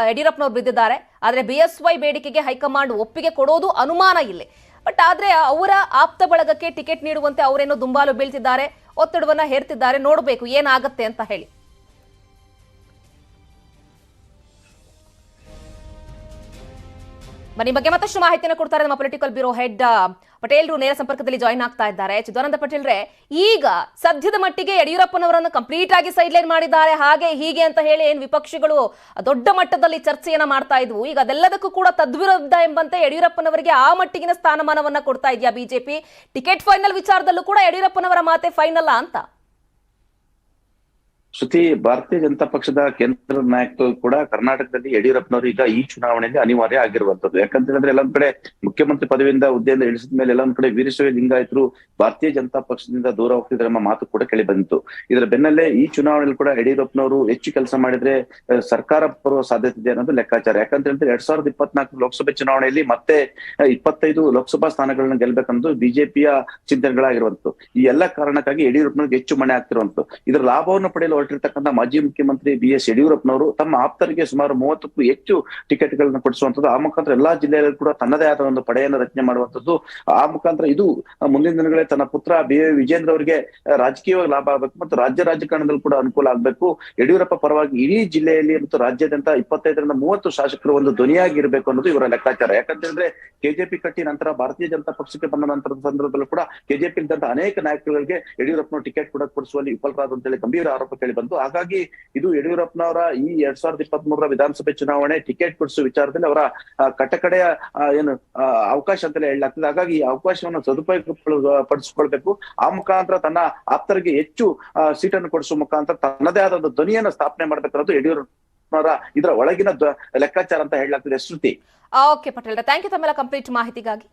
ಯಡಿಯೂರಪ್ಪನವರು ಬಿದ್ದಿದ್ದಾರೆ. ಆದ್ರೆ ಬಿಎಸ್ವೈ ಬೇಡಿಕೆಗೆ ಹೈಕಮಾಂಡ್ ಒಪ್ಪಿಗೆ ಕೊಡೋದು ಅನುಮಾನ ಇಲ್ಲಿ. ಬಟ್ ಆದ್ರೆ ಅವರ ಆಪ್ತ ಬಳಗಕ್ಕೆ ಟಿಕೆಟ್ ನೀಡುವಂತೆ ಅವರೇನೋ ದುಂಬಾಲು ಬೀಳ್ತಿದ್ದಾರೆ, ಒತ್ತಡವನ್ನ ಹೇರ್ತಿದ್ದಾರೆ. ನೋಡಬೇಕು ಏನಾಗತ್ತೆ ಅಂತ ಹೇಳಿ. ಬನ್ನಿ ಬಗ್ಗೆ ಮತ್ತಷ್ಟು ಮಾಹಿತಿಯನ್ನು ಕೊಡ್ತಾರೆ ನಮ್ಮ ಪೊಲಿಟಿಕಲ್ ಬ್ಯೂರೋ ಹೆಡ್ ಪಟೇಲ್ರು ನೇರ ಸಂಪರ್ಕದಲ್ಲಿ ಜಾಯಿನ್ ಆಗ್ತಾ ಇದ್ದಾರೆ. ಚಿದಾನಂದ ಪಟೇಲ್ರೆ, ಈಗ ಸದ್ಯದ ಮಟ್ಟಿಗೆ ಯಡಿಯೂರಪ್ಪನವರನ್ನು ಕಂಪ್ಲೀಟ್ ಆಗಿ ಸೈಡ್ಲೈನ್ ಮಾಡಿದ್ದಾರೆ ಹಾಗೆ ಹೀಗೆ ಅಂತ ಹೇಳಿ ಏನ್ ವಿಪಕ್ಷಗಳು ದೊಡ್ಡ ಮಟ್ಟದಲ್ಲಿ ಚರ್ಚೆಯನ್ನ ಮಾಡ್ತಾ ಇದ್ವು, ಈಗ ಅದೆಲ್ಲದಕ್ಕೂ ಕೂಡ ತದ್ವಿರುದ್ಧ ಎಂಬಂತೆ ಯಡಿಯೂರಪ್ಪನವರಿಗೆ ಆ ಮಟ್ಟಿಗಿನ ಸ್ಥಾನಮಾನವನ್ನ ಕೊಡ್ತಾ ಇದೆಯಾ ಬಿಜೆಪಿ? ಟಿಕೆಟ್ ಫೈನಲ್ ವಿಚಾರದಲ್ಲೂ ಕೂಡ ಯಡಿಯೂರಪ್ಪನವರ ಮಾತೆ ಫೈನಲ್ ಅಂತ? ಶ್ರುತಿ, ಭಾರತೀಯ ಜನತಾ ಪಕ್ಷದ ಕೇಂದ್ರ ನಾಯಕರು ಕೂಡ ಕರ್ನಾಟಕದಲ್ಲಿ ಯಡಿಯೂರಪ್ಪನವರು ಈಗ ಈ ಚುನಾವಣೆಯಲ್ಲಿ ಅನಿವಾರ್ಯ ಆಗಿರುವಂತದ್ದು. ಯಾಕಂತ ಹೇಳಿದ್ರೆ ಎಲ್ಲೊಂದ್ ಕಡೆ ಮುಖ್ಯಮಂತ್ರಿ ಪದವಿಯಿಂದ ಹುದ್ದೆಯಿಂದ ಇಳಿಸಿದ ಮೇಲೆ ಎಲ್ಲೊಂದ್ ಕಡೆ ವೀರಶೈವ ಲಿಂಗಾಯತರು ಭಾರತೀಯ ಜನತಾ ಪಕ್ಷದಿಂದ ದೂರ ಹೋಗ್ತಿದ್ರೆ ಎಂಬ ಮಾತು ಕೂಡ ಕೇಳಿ ಬಂತು. ಇದರ ಬೆನ್ನಲ್ಲೇ ಈ ಚುನಾವಣೆಯಲ್ಲಿ ಕೂಡ ಯಡಿಯೂರಪ್ಪನವರು ಹೆಚ್ಚು ಕೆಲಸ ಮಾಡಿದ್ರೆ ಸರ್ಕಾರ ಬರುವ ಸಾಧ್ಯತೆ ಇದೆ ಅನ್ನೋದು ಲೆಕ್ಕಾಚಾರ. ಯಾಕಂತ ಹೇಳಿದ್ರೆ 2024 ಲೋಕಸಭೆ ಚುನಾವಣೆಯಲ್ಲಿ ಮತ್ತೆ 25 ಲೋಕಸಭಾ ಸ್ಥಾನಗಳನ್ನ ಗೆಲ್ಬೇಕನ್ನೋದು ಬಿಜೆಪಿಯ ಚಿಂತನೆಗಳಾಗಿರುವಂತದ್ದು. ಈ ಎಲ್ಲ ಕಾರಣಕ್ಕಾಗಿ ಯಡಿಯೂರಪ್ಪನವ್ರಿಗೆ ಹೆಚ್ಚು ಮಣೆ ಆಗ್ತಿರುವಂತದ್ದು. ಇದರ ಲಾಭವನ್ನು ಪಡೆಯಲು ಹೊರಟಿರ್ತಕ್ಕಂಥ ಮಾಜಿ ಮುಖ್ಯಮಂತ್ರಿ BS ಯಡಿಯೂರಪ್ಪನವರು ತಮ್ಮ ಆಪ್ತರಿಗೆ ಸುಮಾರು 30ಕ್ಕೂ ಹೆಚ್ಚು ಟಿಕೆಟ್ ಗಳನ್ನ ಕೊಡಿಸುವಂತದ್ದು, ಆ ಮುಖಾಂತರ ಎಲ್ಲಾ ಜಿಲ್ಲೆಯಲ್ಲೂ ಕೂಡ ತನ್ನದೇ ಆದ ಒಂದು ಪಡೆಯನ್ನು ರಚನೆ ಮಾಡುವಂತದ್ದು. ಆ ಮುಖಾಂತರ ಇದು ಮುಂದಿನ ದಿನಗಳೇ ತನ್ನ ಪುತ್ರ ವಿಜೇಂದ್ರ ಅವರಿಗೆ ರಾಜಕೀಯವಾಗಿ ಲಾಭ ಆಗಬೇಕು ಮತ್ತು ರಾಜ್ಯ ರಾಜಕಾರಣದಲ್ಲಿ ಕೂಡ ಅನುಕೂಲ ಆಗ್ಬೇಕು. ಯಡಿಯೂರಪ್ಪ ಪರವಾಗಿ ಇಡೀ ಜಿಲ್ಲೆಯಲ್ಲಿ ಮತ್ತು ರಾಜ್ಯಾದ್ಯಂತ 25ರಿಂದ 30 ಶಾಸಕರು ಒಂದು ಧ್ವನಿಯಾಗಿರ್ಬೇಕು ಅನ್ನೋದು ಇವರ ಲೆಕ್ಕಾಚಾರ. ಯಾಕಂತ ಹೇಳಿದ್ರೆ ಕೆಜೆಪಿ ಕಟ್ಟಿ ನಂತರ ಭಾರತೀಯ ಜನತಾ ಪಕ್ಷಕ್ಕೆ ಬಂದ ನಂತರದ ಸಂದರ್ಭದಲ್ಲೂ ಕೂಡ ಕೆಜೆಪಿ ಇದ್ದಂತ ಅನೇಕ ನಾಯಕರುಗಳಿಗೆ ಯಡಿಯೂರಪ್ಪನವರು ಟಿಕೆಟ್ ಕೂಡ ಕೊಡಿಸುವಲ್ಲಿ ವಿಫಲರಾದ ಅಂತೇಳಿ ಗಂಭೀರ ಆರೋಪ ಕೇಳಿ ಬಂತು. ಹಾಗಾಗಿ ಇದು ಯಡಿಯೂರಪ್ಪನವರ ಈ 2023 ವಿಧಾನಸಭೆ ಚುನಾವಣೆ ಟಿಕೆಟ್ ಕೊಡಿಸುವ ವಿಚಾರದಲ್ಲಿ ಅವರ ಕಟಕಡೆಯ ಅವಕಾಶ ಅಂತಲೇ ಹೇಳಲಾಗ್ತದೆ. ಹಾಗಾಗಿ ಈ ಅವಕಾಶವನ್ನು ಸದುಪಯೋಗ ಪಡಿಸಿಕೊಳ್ಬೇಕು. ಆ ಮುಖಾಂತರ ತನ್ನ ಆಪ್ತರಿಗೆ ಹೆಚ್ಚು ಸೀಟನ್ನು ಕೊಡಿಸುವ ಮುಖಾಂತರ ತನ್ನದೇ ಆದ ಒಂದು ಧ್ವನಿಯನ್ನು ಸ್ಥಾಪನೆ ಮಾಡ್ಬೇಕನ್ನೋದು ಯಡಿಯೂರಪ್ಪನವರ ಇದರ ಒಳಗಿನ ಲೆಕ್ಕಾಚಾರ ಅಂತ ಹೇಳಲಾಗ್ತದೆ. ಶ್ರುತಿ. ಓಕೆ ಪಟೇಲ್, ಥ್ಯಾಂಕ್ ಯು ತಮ್ಮೆಲ್ಲ ಕಂಪ್ಲೀಟ್ ಮಾಹಿತಿಗಾಗಿ.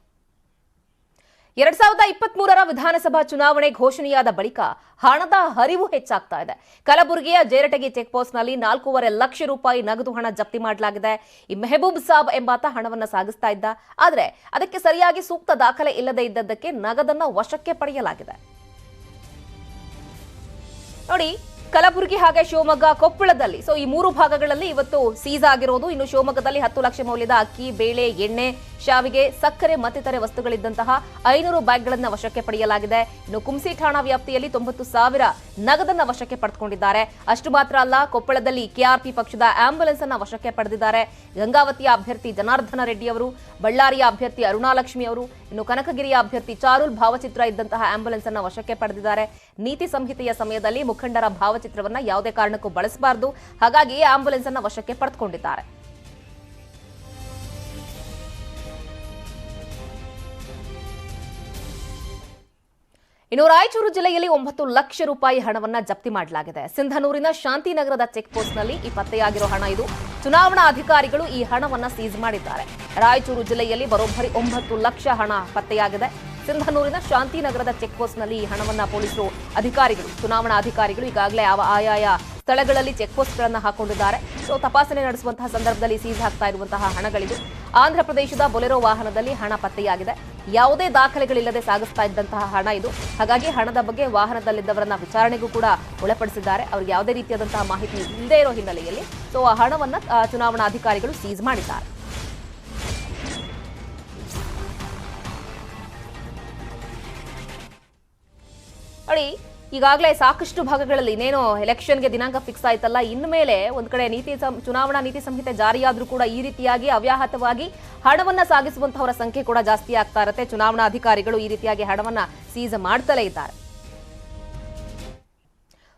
2023ರ ವಿಧಾನಸಭಾ ಚುನಾವಣೆ ಘೋಷಣೆಯಾದ ಬಳಿಕ ಹಣದ ಹರಿವು ಹೆಚ್ಚಾಗ್ತಾ ಇದೆ. ಕಲಬುರಗಿಯ ಜೇರಟಗಿ ಚೆಕ್ಪೋಸ್ಟ್ನಲ್ಲಿ 4.5 ಲಕ್ಷ ರೂಪಾಯಿ ನಗದು ಹಣ ಜಪ್ತಿ ಮಾಡಲಾಗಿದೆ. ಈ ಮೆಹಬೂಬ್ ಸಾಬ್ ಎಂಬಾತ ಹಣವನ್ನ ಸಾಗಿಸ್ತಾ ಇದ್ದ. ಆದರೆ ಅದಕ್ಕೆ ಸರಿಯಾಗಿ ಸೂಕ್ತ ದಾಖಲೆ ಇಲ್ಲದೆ ಇದ್ದದ್ದಕ್ಕೆ ನಗದನ್ನ ವಶಕ್ಕೆ ಪಡೆಯಲಾಗಿದೆ. ನೋಡಿ, ಕಲಬುರಗಿ ಹಾಗೆ ಶಿವಮೊಗ್ಗ, ಕೊಪ್ಪಳದಲ್ಲಿ ಈ 3 ಭಾಗಗಳಲ್ಲಿ ಇವತ್ತು ಸೀಸ್ ಆಗಿರೋದು. ಇನ್ನು ಶಿವಮೊಗ್ಗದಲ್ಲಿ 10 ಲಕ್ಷ ಮೌಲ್ಯದ ಅಕ್ಕಿ, ಬೇಳೆ, ಎಣ್ಣೆ, ಶಾವಿಗೆ, ಸಕ್ಕರೆ ಮತ್ತಿತರೆ ವಸ್ತುಗಳಿದ್ದಂತಹ 500 ಬ್ಯಾಗ್ಗಳನ್ನು ವಶಕ್ಕೆ ಪಡೆಯಲಾಗಿದೆ. ಇನ್ನು ಕುಂಸಿ ಠಾಣಾ ವ್ಯಾಪ್ತಿಯಲ್ಲಿ 90,000 ನಗದನ್ನ ವಶಕ್ಕೆ ಪಡೆದುಕೊಂಡಿದ್ದಾರೆ. ಅಷ್ಟು ಮಾತ್ರ ಅಲ್ಲ, ಕೊಪ್ಪಳದಲ್ಲಿ ಕೆಆರ್ಪಿ ಪಕ್ಷದ ಆಂಬ್ಯುಲೆನ್ಸ್ ಅನ್ನ ವಶಕ್ಕೆ ಪಡೆದಿದ್ದಾರೆ. ಗಂಗಾವತಿಯ ಅಭ್ಯರ್ಥಿ ಜನಾರ್ದನ ರೆಡ್ಡಿ ಅವರು, ಬಳ್ಳಾರಿಯ ಅಭ್ಯರ್ಥಿ ಅರುಣಾಲಕ್ಷ್ಮಿ ಅವರು, ಇನ್ನು ಕನಕಗಿರಿಯ ಅಭ್ಯರ್ಥಿ ಚಾರುಲ್ ಭಾವಚಿತ್ರ ಇದ್ದಂತಹ ಆಂಬ್ಯುಲೆನ್ಸ್ ಅನ್ನ ವಶಕ್ಕೆ ಪಡೆದಿದ್ದಾರೆ. ನೀತಿ ಸಂಹಿತೆಯ ಸಮಯದಲ್ಲಿ ಮುಖಂಡರ ಭಾವಚಿತ್ರವನ್ನ ಯಾವುದೇ ಕಾರಣಕ್ಕೂ ಬಳಸಬಾರದು, ಹಾಗಾಗಿ ಆಂಬ್ಯುಲೆನ್ಸ್ ಅನ್ನ ವಶಕ್ಕೆ ಪಡೆದುಕೊಂಡಿದ್ದಾರೆ. ಇನ್ನು ರಾಯಚೂರು ಜಿಲ್ಲೆಯಲ್ಲಿ 9 ಲಕ್ಷ ರೂಪಾಯಿ ಹಣವನ್ನ ಜಪ್ತಿ ಮಾಡಲಾಗಿದೆ. ಸಿಂಧನೂರಿನ ಶಾಂತಿನಗರದ ಚೆಕ್ಪೋಸ್ಟ್ನಲ್ಲಿ ಈ ಪತ್ತೆಯಾಗಿರೋ ಹಣ ಇದು. ಚುನಾವಣಾ ಅಧಿಕಾರಿಗಳು ಈ ಹಣವನ್ನ ಸೀಸ್ ಮಾಡಿದ್ದಾರೆ. ರಾಯಚೂರು ಜಿಲ್ಲೆಯಲ್ಲಿ ಬರೋಬ್ಬರಿ 9 ಲಕ್ಷ ಹಣ ಪತ್ತೆಯಾಗಿದೆ. ಸಿಂಧನೂರಿನ ಶಾಂತಿನಗರದ ಚೆಕ್ಪೋಸ್ಟ್ನಲ್ಲಿ ಈ ಹಣವನ್ನ ಪೊಲೀಸರು ಚುನಾವಣಾ ಅಧಿಕಾರಿಗಳು ಈಗಾಗಲೇ ಆಯಾಯ ಸ್ಥಳಗಳಲ್ಲಿ ಚೆಕ್ಪೋಸ್ಟ್ಗಳನ್ನು ಹಾಕೊಂಡಿದ್ದಾರೆ. ತಪಾಸಣೆ ನಡೆಸುವಂತಹ ಸಂದರ್ಭದಲ್ಲಿ ಸೀಸ್ ಆಗ್ತಾ ಇರುವಂತಹ ಹಣಗಳಿದು. ಆಂಧ್ರ ಪ್ರದೇಶದ ಬೊಲೆರೋ ವಾಹನದಲ್ಲಿ ಹಣ ಪತ್ತೆಯಾಗಿದೆ. ಯಾವುದೇ ದಾಖಲೆಗಳಿಲ್ಲದೆ ಸಾಗಿಸ್ತಾ ಇದ್ದಂತಹ ಹಣ ಇದು. ಹಾಗಾಗಿ ಹಣದ ಬಗ್ಗೆ ವಾಹನದಲ್ಲಿದ್ದವರನ್ನ ವಿಚಾರಣೆಗೂ ಕೂಡ ಒಳಪಡಿಸಿದ್ದಾರೆ. ಅವರಿಗೆ ಯಾವುದೇ ರೀತಿಯಾದಂತಹ ಮಾಹಿತಿ ಇಲ್ಲದೇ ಇರೋ ಹಿನ್ನೆಲೆಯಲ್ಲಿ ಆ ಹಣವನ್ನ ಚುನಾವಣಾ ಅಧಿಕಾರಿಗಳು ಸೀಸ್ ಮಾಡಿದ್ದಾರೆ. ನೋಡಿ, ಈಗಾಗಲೇ ಸಾಕಷ್ಟು ಭಾಗಗಳಲ್ಲಿ ಇನ್ನೇನು ಎಲೆಕ್ಷನ್ಗೆ ದಿನಾಂಕ ಫಿಕ್ಸ್ ಆಯ್ತಲ್ಲ, ಇನ್ಮೇಲೆ ಒಂದ್ ಕಡೆ ಚುನಾವಣಾ ನೀತಿ ಸಂಹಿತೆ ಜಾರಿಯಾದ್ರೂ ಕೂಡ ಈ ರೀತಿಯಾಗಿ ಅವ್ಯಾಹತವಾಗಿ ಹಣವನ್ನ ಸಾಗಿಸುವಂತಹವರ ಸಂಖ್ಯೆ ಕೂಡ ಜಾಸ್ತಿ ಆಗ್ತಾ ಇರುತ್ತೆ. ಚುನಾವಣಾ ಅಧಿಕಾರಿಗಳು ಈ ರೀತಿಯಾಗಿ ಹಣವನ್ನ ಸೀಸ್ ಮಾಡ್ತಲೇ ಇದ್ದಾರೆ.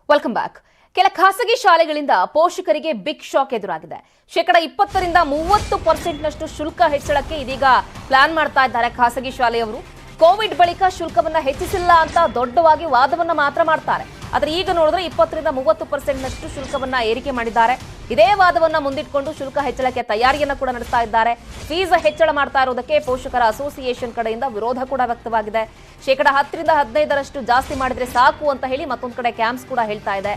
Welcome back. ಕೆಲ ಖಾಸಗಿ ಶಾಲೆಗಳಿಂದ ಪೋಷಕರಿಗೆ ಬಿಗ್ ಶಾಕ್ ಎದುರಾಗಿದೆ. 20% 30% ಶುಲ್ಕ ಹೆಚ್ಚಳಕ್ಕೆ ಇದೀಗ ಪ್ಲಾನ್ ಮಾಡ್ತಾ ಇದ್ದಾರೆ ಖಾಸಗಿ ಶಾಲೆಯವರು. ಕೋವಿಡ್ ಬಳಿಕ ಶುಲ್ಕವನ್ನ ಹೆಚ್ಚಿಸಿಲ್ಲ ಅಂತ ದೊಡ್ಡವಾಗಿ ವಾದವನ್ನ ಮಾತ್ರ ಮಾಡ್ತಾರೆ. ಆದ್ರೆ ಈಗ ನೋಡಿದ್ರೆ 20% 30% ಶುಲ್ಕವನ್ನ ಏರಿಕೆ ಮಾಡಿದ್ದಾರೆ. ಇದೇ ವಾದವನ್ನ ಮುಂದಿಟ್ಕೊಂಡು ಶುಲ್ಕ ಹೆಚ್ಚಳಕ್ಕೆ ತಯಾರಿಯನ್ನ ಕೂಡ ನಡೆಸ್ತಾ ಇದ್ದಾರೆ. ಫೀಸ್ ಹೆಚ್ಚಳ ಮಾಡ್ತಾ ಇರೋದಕ್ಕೆ ಪೋಷಕರ ಅಸೋಸಿಯೇಷನ್ ಕಡೆಯಿಂದ ವಿರೋಧ ಕೂಡ ವ್ಯಕ್ತವಾಗಿದೆ. 10% 15% ಜಾಸ್ತಿ ಮಾಡಿದ್ರೆ ಸಾಕು ಅಂತ ಹೇಳಿ ಮತ್ತೊಂದು ಕಡೆ ಕ್ಯಾಂಪ್ಸ್ ಕೂಡ ಹೇಳ್ತಾ ಇದೆ.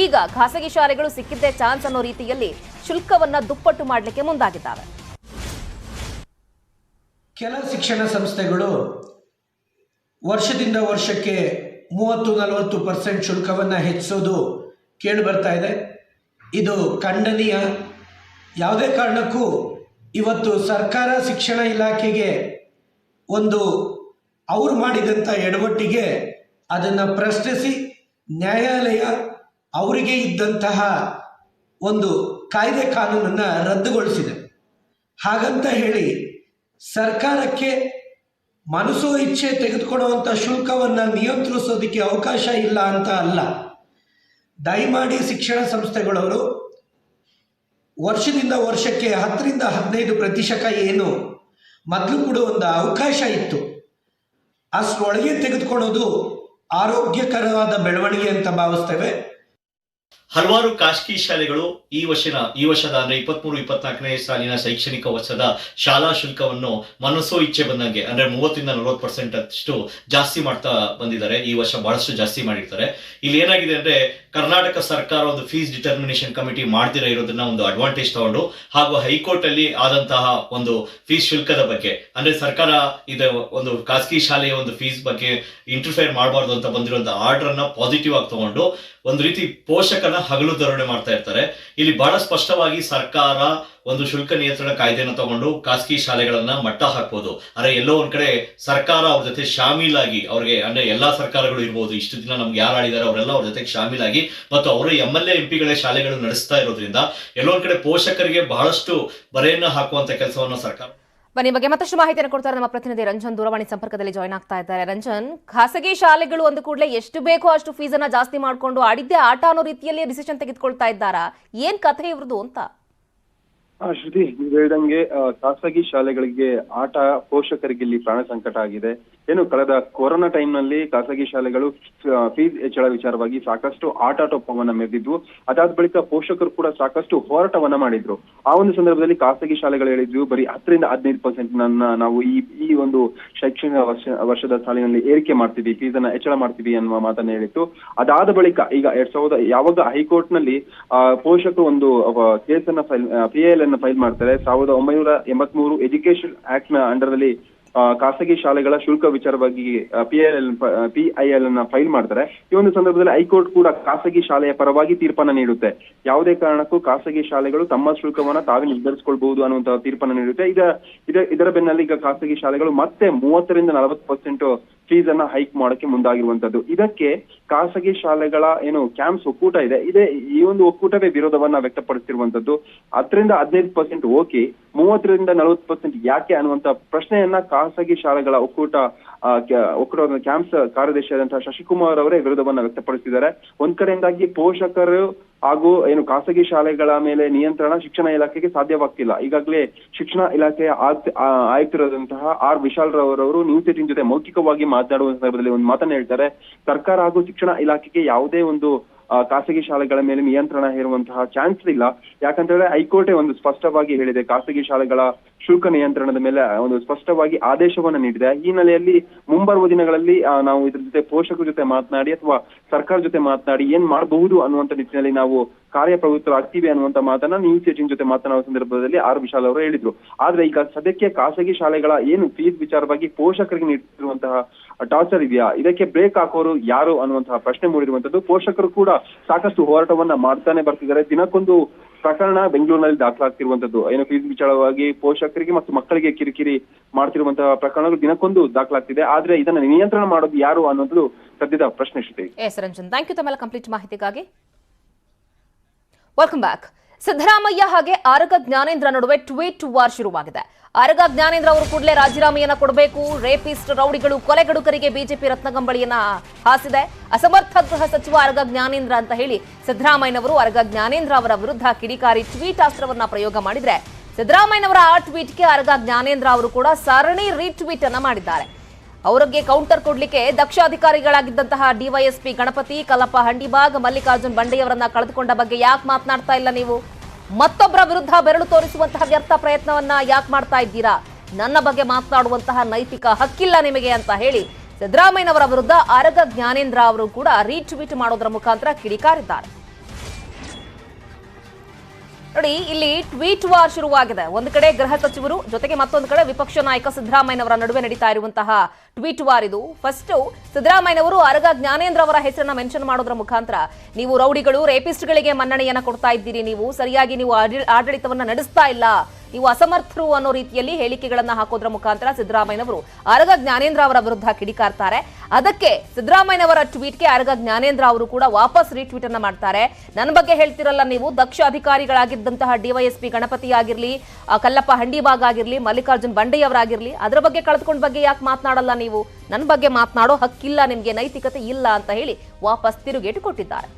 ಈಗ ಖಾಸಗಿ ಶಾಲೆಗಳು ಸಿಕ್ಕಿದ್ದೇ ಚಾನ್ಸ್ ಅನ್ನೋ ರೀತಿಯಲ್ಲಿ ಶುಲ್ಕವನ್ನ ದುಪ್ಪಟ್ಟು ಮಾಡಲಿಕ್ಕೆ ಮುಂದಾಗಿದ್ದಾವೆ. ಕೆಲ ಶಿಕ್ಷಣ ಸಂಸ್ಥೆಗಳು ವರ್ಷದಿಂದ ವರ್ಷಕ್ಕೆ 30-40% ಶುಲ್ಕವನ್ನು ಹೆಚ್ಚಿಸೋದು ಕೇಳಿ ಬರ್ತಾ ಇದೆ. ಇದು ಖಂಡನೀಯ. ಯಾವುದೇ ಕಾರಣಕ್ಕೂ ಇವತ್ತು ಸರ್ಕಾರ ಶಿಕ್ಷಣ ಇಲಾಖೆಗೆ ಅವರು ಮಾಡಿದಂಥ ಎಡವಟ್ಟಿಗೆ ಅದನ್ನು ಪ್ರಶ್ನಿಸಿ ನ್ಯಾಯಾಲಯ ಅವರಿಗೆ ಇದ್ದಂತಹ ಕಾಯ್ದೆ ಕಾನೂನನ್ನು ರದ್ದುಗೊಳಿಸಿದೆ. ಹಾಗಂತ ಹೇಳಿ ಸರ್ಕಾರಕ್ಕೆ ಮನಸೋ ಇಚ್ಛೆ ತೆಗೆದುಕೊಳ್ಳುವಂಥ ಶುಲ್ಕವನ್ನು ನಿಯಂತ್ರಿಸೋದಕ್ಕೆ ಅವಕಾಶ ಇಲ್ಲ ಅಂತ ಅಲ್ಲ. ದಯಮಾಡಿ ಶಿಕ್ಷಣ ಸಂಸ್ಥೆಗಳವರು ವರ್ಷದಿಂದ ವರ್ಷಕ್ಕೆ 10-15% ಏನು ಮೊದಲು ಕೂಡ ಅವಕಾಶ ಇತ್ತು, ಅಷ್ಟರೊಳಗೆ ತೆಗೆದುಕೊಳ್ಳೋದು ಆರೋಗ್ಯಕರವಾದ ಬೆಳವಣಿಗೆ ಅಂತ ಭಾವಿಸ್ತೇವೆ. ಹಲವಾರು ಖಾಸಗಿ ಶಾಲೆಗಳು ಈ ವರ್ಷದ ಅಂದ್ರೆ 23-24ನೇ ಸಾಲಿನ ಶೈಕ್ಷಣಿಕ ವರ್ಷದ ಶಾಲಾ ಶುಲ್ಕವನ್ನು ಮನಸೋ ಇಚ್ಛೆ ಬಂದಂಗೆ ಅಂದ್ರೆ 30-40% ಅಷ್ಟು ಜಾಸ್ತಿ ಮಾಡ್ತಾ ಬಂದಿದ್ದಾರೆ. ಈ ವರ್ಷ ಬಹಳಷ್ಟು ಜಾಸ್ತಿ ಮಾಡಿರ್ತಾರೆ. ಇಲ್ಲಿ ಏನಾಗಿದೆ ಅಂದ್ರೆ ಕರ್ನಾಟಕ ಸರ್ಕಾರ ಫೀಸ್ ಡಿಟರ್ಮಿನೇಷನ್ ಕಮಿಟಿ ಮಾಡ್ದಿರ ಇರೋದನ್ನ ಅಡ್ವಾಂಟೇಜ್ ತಗೊಂಡು ಹಾಗೂ ಹೈಕೋರ್ಟ್ ಅಲ್ಲಿ ಆದಂತಹ ಫೀಸ್ ಶುಲ್ಕದ ಬಗ್ಗೆ ಅಂದ್ರೆ ಸರ್ಕಾರ ಇದು ಖಾಸಗಿ ಶಾಲೆಯ ಫೀಸ್ ಬಗ್ಗೆ ಇಂಟರ್ಫೇರ್ ಮಾಡಬಾರ್ದು ಅಂತ ಬಂದಿರುವಂತಹ ಆರ್ಡರ್ ಅನ್ನ ಪಾಸಿಟಿವ್ ಆಗಿ ತಗೊಂಡು ರೀತಿ ಪೋಷಕರನ್ನ ಹಗಲು ಧೋರಣೆ ಮಾಡ್ತಾ ಇರ್ತಾರೆ. ಇಲ್ಲಿ ಬಹಳ ಸ್ಪಷ್ಟವಾಗಿ ಸರ್ಕಾರ ಶುಲ್ಕ ನಿಯಂತ್ರಣ ಕಾಯ್ದೆಯನ್ನು ತಗೊಂಡು ಖಾಸಗಿ ಶಾಲೆಗಳನ್ನ ಮಟ್ಟ ಹಾಕ್ಬೋದು. ಆದ್ರೆ ಎಲ್ಲೋ ಒಂದ್ ಕಡೆ ಸರ್ಕಾರ ಅವ್ರ ಜೊತೆ ಶಾಮೀಲಾಗಿ ಅವ್ರಿಗೆ ಅಂದ್ರೆ ಎಲ್ಲಾ ಸರ್ಕಾರಗಳು ಇರ್ಬೋದು, ಇಷ್ಟು ದಿನ ನಮ್ಗೆ ಯಾರು ಆಡಿದಾರೆ ಅವರೆಲ್ಲ ಅವ್ರ ಜೊತೆಗೆ ಶಾಮೀಲಾಗಿ ಮತ್ತು ಅವರು MLA MP ಶಾಲೆಗಳು ನಡೆಸ್ತಾ ಇರೋದ್ರಿಂದ ಎಲ್ಲೋ ಒಂದ್ ಕಡೆ ಪೋಷಕರಿಗೆ ಬಹಳಷ್ಟು ಬರೆಯನ್ನ ಹಾಕುವಂತ ಕೆಲಸವನ್ನು ಸರ್ಕಾರ. ಬನ್ನಿ, ಬಗ್ಗೆ ಮತ್ತಷ್ಟು ಮಾಹಿತಿಯನ್ನು ಕೊಡ್ತಾರೆ ನಮ್ಮ ಪ್ರತಿನಿಧಿ ರಂಜನ್ ದೂರವಾಣಿ ಸಂಪರ್ಕದಲ್ಲಿ ಜಾಯ್ನ್ ಆಗ್ತಾ ಇದ್ದಾರೆ. ರಂಜನ್, ಖಾಸಗಿ ಶಾಲೆಗಳು ಅಂದ ಕೂಡಲೇ ಎಷ್ಟು ಬೇಕೋ ಅಷ್ಟು ಫೀಸನ್ನ ಜಾಸ್ತಿ ಮಾಡಿಕೊಂಡು ಆಡಿದ್ದೇ ಆಟ ಅನ್ನೋ ರೀತಿಯಲ್ಲಿ ಡಿಸಿಷನ್ ತೆಗೆದುಕೊಳ್ತಾ ಇದ್ದಾರಾ? ಏನ್ ಕಥೆ ಇವ್ರದ್ದು ಅಂತ? ಶ್ರುತಿ, ನೀವು ಹೇಳಿದಂಗೆ ಖಾಸಗಿ ಶಾಲೆಗಳಿಗೆ ಆಟ ಪೋಷಕರಿಗೆ ಇಲ್ಲಿ ಪ್ರಾಣ ಸಂಕಟ ಆಗಿದೆ. ಏನು ಕಳೆದ ಕೊರೋನಾ ಟೈಮ್ ನಲ್ಲಿ ಖಾಸಗಿ ಶಾಲೆಗಳು ಫೀಸ್ ಹೆಚ್ಚಳ ವಿಚಾರವಾಗಿ ಸಾಕಷ್ಟು ಆಟಾಟೋಪವನ್ನ ಮೆರೆದಿದ್ವು. ಅದಾದ ಬಳಿಕ ಪೋಷಕರು ಕೂಡ ಸಾಕಷ್ಟು ಹೋರಾಟವನ್ನ ಮಾಡಿದ್ರು. ಆ ಒಂದು ಸಂದರ್ಭದಲ್ಲಿ ಖಾಸಗಿ ಶಾಲೆಗಳು ಹೇಳಿದ್ವು ಬರೀ 10-15% ನಾವು ಈ ಒಂದು ಶೈಕ್ಷಣಿಕ ವರ್ಷದ ಸಾಲಿನಲ್ಲಿ ಏರಿಕೆ ಮಾಡ್ತೀವಿ, ಫೀಸ್ ಅನ್ನ ಹೆಚ್ಚಳ ಮಾಡ್ತೀವಿ ಅನ್ನುವ ಮಾತನ್ನ ಹೇಳಿತ್ತು. ಅದಾದ ಬಳಿಕ ಈಗ 2000 ಯಾವಾಗ ಹೈಕೋರ್ಟ್ ನಲ್ಲಿ ಪೋಷಕರು ಒಂದು ಕೇಸನ್ನ PIL ಅನ್ನ ಫೈಲ್ ಮಾಡ್ತಾರೆ, 1983 ಎಜುಕೇಶನ್ ಆಕ್ಟ್ ನ ಅಂಡರ್ ದಲ್ಲಿ ಖಾಸಗಿ ಶಾಲೆಗಳ ಶುಲ್ಕ ವಿಚಾರವಾಗಿ PIL ಅನ್ನ ಫೈಲ್ ಮಾಡ್ತಾರೆ. ಈ ಒಂದು ಸಂದರ್ಭದಲ್ಲಿ ಹೈಕೋರ್ಟ್ ಕೂಡ ಖಾಸಗಿ ಶಾಲೆಯ ಪರವಾಗಿ ತೀರ್ಪನ್ನ ನೀಡುತ್ತೆ. ಯಾವುದೇ ಕಾರಣಕ್ಕೂ ಖಾಸಗಿ ಶಾಲೆಗಳು ತಮ್ಮ ಶುಲ್ಕವನ್ನ ತಾವೇ ನಿರ್ಧರಿಸಿಕೊಳ್ಬಹುದು ಅನ್ನುವಂತಹ ತೀರ್ಪನ್ನ ನೀಡುತ್ತೆ. ಇದರ ಬೆನ್ನಲ್ಲಿ ಈಗ ಖಾಸಗಿ ಶಾಲೆಗಳು ಮತ್ತೆ 30-40% ಫೀಸ್ ಅನ್ನ ಹೈಕ್ ಮಾಡೋಕೆ ಮುಂದಾಗಿರುವಂತದ್ದು. ಇದಕ್ಕೆ ಖಾಸಗಿ ಶಾಲೆಗಳ ಏನು ಕ್ಯಾಂಪ್ಸ್ ಒಕ್ಕೂಟ ಇದೆ, ಈ ಒಂದು ಒಕ್ಕೂಟವೇ ವಿರೋಧವನ್ನ ವ್ಯಕ್ತಪಡಿಸಿರುವಂತದ್ದು. 10-15% ಓಕೆ, 30-40% ಯಾಕೆ ಅನ್ನುವಂತ ಪ್ರಶ್ನೆಯನ್ನ ಖಾಸಗಿ ಶಾಲೆಗಳ ಒಕ್ಕೂಟದ ಕ್ಯಾಂಪ್ಸ್ ಕಾರ್ಯದರ್ಶಿಯಾದಂತಹ ಶಶಿಕುಮಾರ್ ಅವರೇ ವಿರೋಧವನ್ನ ವ್ಯಕ್ತಪಡಿಸಿದ್ದಾರೆ. ಒಂದ್ ಕಡೆಯಿಂದಾಗಿ ಪೋಷಕರು ಹಾಗೂ ಏನು ಖಾಸಗಿ ಶಾಲೆಗಳ ಮೇಲೆ ನಿಯಂತ್ರಣ ಶಿಕ್ಷಣ ಇಲಾಖೆಗೆ ಸಾಧ್ಯವಾಗ್ತಿಲ್ಲ. ಈಗಾಗಲೇ ಶಿಕ್ಷಣ ಇಲಾಖೆಯ ಆಯುಕ್ತರಾದಂತಹ ಆರ್ ವಿಶಾಲ್ ರವರು ನ್ಯೂಸ್ 18 ಜೊತೆ ಮೌಖಿಕವಾಗಿ ಮಾತನಾಡುವ ಸಂದರ್ಭದಲ್ಲಿ ಒಂದು ಮಾತನ್ನ ಹೇಳ್ತಾರೆ. ಸರ್ಕಾರ ಹಾಗೂ ಶಿಕ್ಷಣ ಇಲಾಖೆಗೆ ಯಾವುದೇ ಒಂದು ಖಾಸಗಿ ಶಾಲೆಗಳ ಮೇಲೆ ನಿಯಂತ್ರಣ ಹೇರುವಂತಹ ಚಾನ್ಸ್ ಇಲ್ಲ. ಯಾಕಂತೇಳಿದ್ರೆ ಹೈಕೋರ್ಟೇ ಒಂದು ಸ್ಪಷ್ಟವಾಗಿ ಹೇಳಿದೆ, ಖಾಸಗಿ ಶಾಲೆಗಳ ಶುಲ್ಕ ನಿಯಂತ್ರಣದ ಮೇಲೆ ಒಂದು ಸ್ಪಷ್ಟವಾಗಿ ಆದೇಶವನ್ನ ನೀಡಿದೆ. ಈ ಹಿನ್ನೆಲೆಯಲ್ಲಿ ಮುಂಬರುವ ದಿನಗಳಲ್ಲಿ ನಾವು ಇದ್ರ ಜೊತೆ ಪೋಷಕರ ಜೊತೆ ಮಾತನಾಡಿ ಅಥವಾ ಸರ್ಕಾರ ಜೊತೆ ಮಾತನಾಡಿ ಏನ್ ಮಾಡಬಹುದು ಅನ್ನುವಂತ ನಿಟ್ಟಿನಲ್ಲಿ ನಾವು ಕಾರ್ಯಪ್ರವೃತ್ತರಾಗ್ತೀವಿ ಅನ್ನುವಂತ ಮಾತನ್ನ ನ್ಯೂಸ್ 18 ಜೊತೆ ಮಾತನಾಡುವ ಸಂದರ್ಭದಲ್ಲಿ ಆರ್ ವಿಶಾಲ್ ಅವರು ಹೇಳಿದ್ರು. ಆದ್ರೆ ಈಗ ಸದ್ಯಕ್ಕೆ ಖಾಸಗಿ ಶಾಲೆಗಳ ಏನು ಫೀಸ್ ವಿಚಾರವಾಗಿ ಪೋಷಕರಿಗೆ ನೀಡುತ್ತಿರುವಂತಹ ಟಾರ್ಚರ್ ಇದೆಯಾ, ಇದಕ್ಕೆ ಬ್ರೇಕ್ ಹಾಕೋರು ಯಾರು ಅನ್ನುವಂತಹ ಪ್ರಶ್ನೆ ಮೂಡಿರುವಂತದ್ದು. ಪೋಷಕರು ಕೂಡ ಸಾಕಷ್ಟು ಹೋರಾಟವನ್ನ ಮಾಡ್ತಾನೆ ಬರ್ತಿದ್ದಾರೆ. ದಿನಕ್ಕೊಂದು ಪ್ರಕರಣ ಬೆಂಗಳೂರಿನಲ್ಲಿ ದಾಖಲಾಗ್ತಿರುವಂತದ್ದು. ಏನು ಫೀಸ್ ವಿಚಾರವಾಗಿ ಪೋಷಕರಿಗೆ ಮತ್ತು ಮಕ್ಕಳಿಗೆ ಕಿರಿಕಿರಿ ಮಾಡ್ತಿರುವಂತಹ ಪ್ರಕರಣಗಳು ದಿನಕ್ಕೊಂದು ದಾಖಲಾಗ್ತಿದೆ. ಆದ್ರೆ ಇದನ್ನ ನಿಯಂತ್ರಣ ಮಾಡೋದು ಯಾರು ಅನ್ನೋದು ಸದ್ಯದ ಪ್ರಶ್ನೆ. Shruti. S Ranjan, thank you ತಮ್ಮೆಲ್ಲ ಕಂಪ್ಲೀಟ್ ಮಾಹಿತಿಗಾಗಿ. Welcome back. ಸಿದ್ದರಾಮಯ್ಯ ಹಾಗೆ ಆರಗ ಜ್ಞಾನೇಂದ್ರ ನಡುವೆ ಟ್ವೀಟ್ ವಾರ್ ಶುರುವಾಗಿದೆ. ಆರಗ ಜ್ಞಾನೇಂದ್ರ ಅವರು ಕೂಡಲೇ ರಾಜೀನಾಮೆಯನ್ನ ಕೊಡಬೇಕು, ರೇಪಿಸ್ಟ್ ರೌಡಿಗಳು ಕೊಲೆಗಡುಕರಿಗೆ ಬಿಜೆಪಿ ರತ್ನಗಂಬಳಿಯನ್ನ ಹಾಸಿದೆ, ಅಸಮರ್ಥ ಗೃಹ ಸಚಿವ ಆರಗ ಜ್ಞಾನೇಂದ್ರ ಅಂತ ಹೇಳಿ ಸಿದ್ದರಾಮಯ್ಯನವರು ಆರಗ ಜ್ಞಾನೇಂದ್ರ ಅವರ ವಿರುದ್ಧ ಕಿಡಿಕಾರಿ ಟ್ವೀಟ್ ಅಸ್ತ್ರವನ್ನ ಪ್ರಯೋಗ ಮಾಡಿದ್ರೆ, ಸಿದ್ದರಾಮಯ್ಯನವರ ಆ ಟ್ವೀಟ್ಗೆ ಆರಗ ಜ್ಞಾನೇಂದ್ರ ಅವರು ಕೂಡ ಸರಣಿ ರೀಟ್ವೀಟ್ ಅನ್ನ ಮಾಡಿದ್ದಾರೆ. ಅವರಿಗೆ ಕೌಂಟರ್ ಕೊಡ್ಲಿಕ್ಕೆ ದಕ್ಷ ಅಧಿಕಾರಿಗಳಾಗಿದ್ದಂತಹ ಡಿವೈಎಸ್ಪಿ ಗಣಪತಿ, ಕಲ್ಲಪ್ಪ ಹಂಡಿಬಾಗ್, ಮಲ್ಲಿಕಾರ್ಜುನ್ ಬಂಡೆಯವರನ್ನ ಕಳೆದುಕೊಂಡ ಬಗ್ಗೆ ಯಾಕೆ ಮಾತನಾಡ್ತಾ ಇಲ್ಲ ನೀವು? ಮತ್ತೊಬ್ಬರ ವಿರುದ್ಧ ಬೆರಳು ತೋರಿಸುವಂತಹ ವ್ಯರ್ಥ ಪ್ರಯತ್ನವನ್ನ ಯಾಕೆ ಮಾಡ್ತಾ ಇದ್ದೀರಾ? ನನ್ನ ಬಗ್ಗೆ ಮಾತನಾಡುವಂತಹ ನೈತಿಕ ಹಕ್ಕಿಲ್ಲ ನಿಮಗೆ ಅಂತ ಹೇಳಿ ಸಿದ್ದರಾಮಯ್ಯನವರ ವಿರುದ್ಧ ಆರಗ ಜ್ಞಾನೇಂದ್ರ ಅವರು ಕೂಡ ರೀಟ್ವೀಟ್ ಮಾಡೋದರ ಮುಖಾಂತರ ಕಿಡಿಕಾರಿದ್ದಾರೆ. ನೋಡಿ, ಇಲ್ಲಿ ಟ್ವೀಟ್ ವಾರ್ ಶುರುವಾಗಿದೆ. ಒಂದು ಕಡೆ ಗೃಹ ಸಚಿವರು ಜೊತೆಗೆ ಮತ್ತೊಂದು ಕಡೆ ವಿಪಕ್ಷ ನಾಯಕ ಸಿದ್ದರಾಮಯ್ಯನವರ ನಡುವೆ ನಡೀತಾ ಇರುವಂತಹ ಟ್ವೀಟ್ ವಾರ್ ಇದು. ಫಸ್ಟ್ ಸಿದ್ದರಾಮಯ್ಯನವರು ಆರಗ ಜ್ಞಾನೇಂದ್ರ ಅವರ ಹೆಸರನ್ನ ಮೆನ್ಷನ್ ಮಾಡೋದ್ರ ಮುಖಾಂತರ ನೀವು ರೌಡಿಗಳು, ರೇಪಿಸ್ಟ್ಗಳಿಗೆ ಮನ್ನಣೆಯನ್ನ ಕೊಡ್ತಾ ಇದ್ದೀರಿ, ನೀವು ಸರಿಯಾಗಿ ನೀವು ಆಡಳಿತವನ್ನ ನಡೆಸ್ತಾ ಇಲ್ಲ, ನೀವು ಅಸಮರ್ಥರು ಅನ್ನೋ ರೀತಿಯಲ್ಲಿ ಹೇಳಿಕೆಗಳನ್ನ ಹಾಕೋದ್ರ ಮುಖಾಂತರ ಸಿದ್ದರಾಮಯ್ಯನವರು ಆರಗ ಜ್ಞಾನೇಂದ್ರ ಅವರ ವಿರುದ್ಧ ಕಿಡಿಕಾರ್ತಾರೆ. ಅದಕ್ಕೆ ಸಿದ್ದರಾಮಯ್ಯನವರ ಟ್ವೀಟ್ಗೆ ಆರಗ ಜ್ಞಾನೇಂದ್ರ ಅವರು ಕೂಡ ವಾಪಸ್ ರೀಟ್ವೀಟ್ ಅನ್ನ ಮಾಡ್ತಾರೆ. ನನ್ನ ಬಗ್ಗೆ ಹೇಳ್ತಿರಲ್ಲ ನೀವು, ದಕ್ಷ ಅಧಿಕಾರಿಗಳಾಗಿದ್ದಂತಹ ಡಿವೈಎಸ್ಪಿ ಗಣಪತಿ ಆಗಿರ್ಲಿ, ಕಲ್ಲಪ್ಪ ಹಂಡಿಬಾಗ್ ಆಗಿರ್ಲಿ, ಮಲ್ಲಿಕಾರ್ಜುನ್ ಬಂಡೆಯವರಾಗಿರ್ಲಿ, ಅದರ ಬಗ್ಗೆ ಕಳೆದುಕೊಂಡ ಬಗ್ಗೆ ಯಾಕೆ ಮಾತನಾಡಲ್ಲ ನೀವು? ನನ್ನ ಬಗ್ಗೆ ಮಾತನಾಡೋ ಹಕ್ಕಿಲ್ಲ ನಿಮ್ಗೆ, ನೈತಿಕತೆ ಇಲ್ಲ ಅಂತ ಹೇಳಿ ವಾಪಸ್ ತಿರುಗೇಟು ಕೊಟ್ಟಿದ್ದಾರೆ.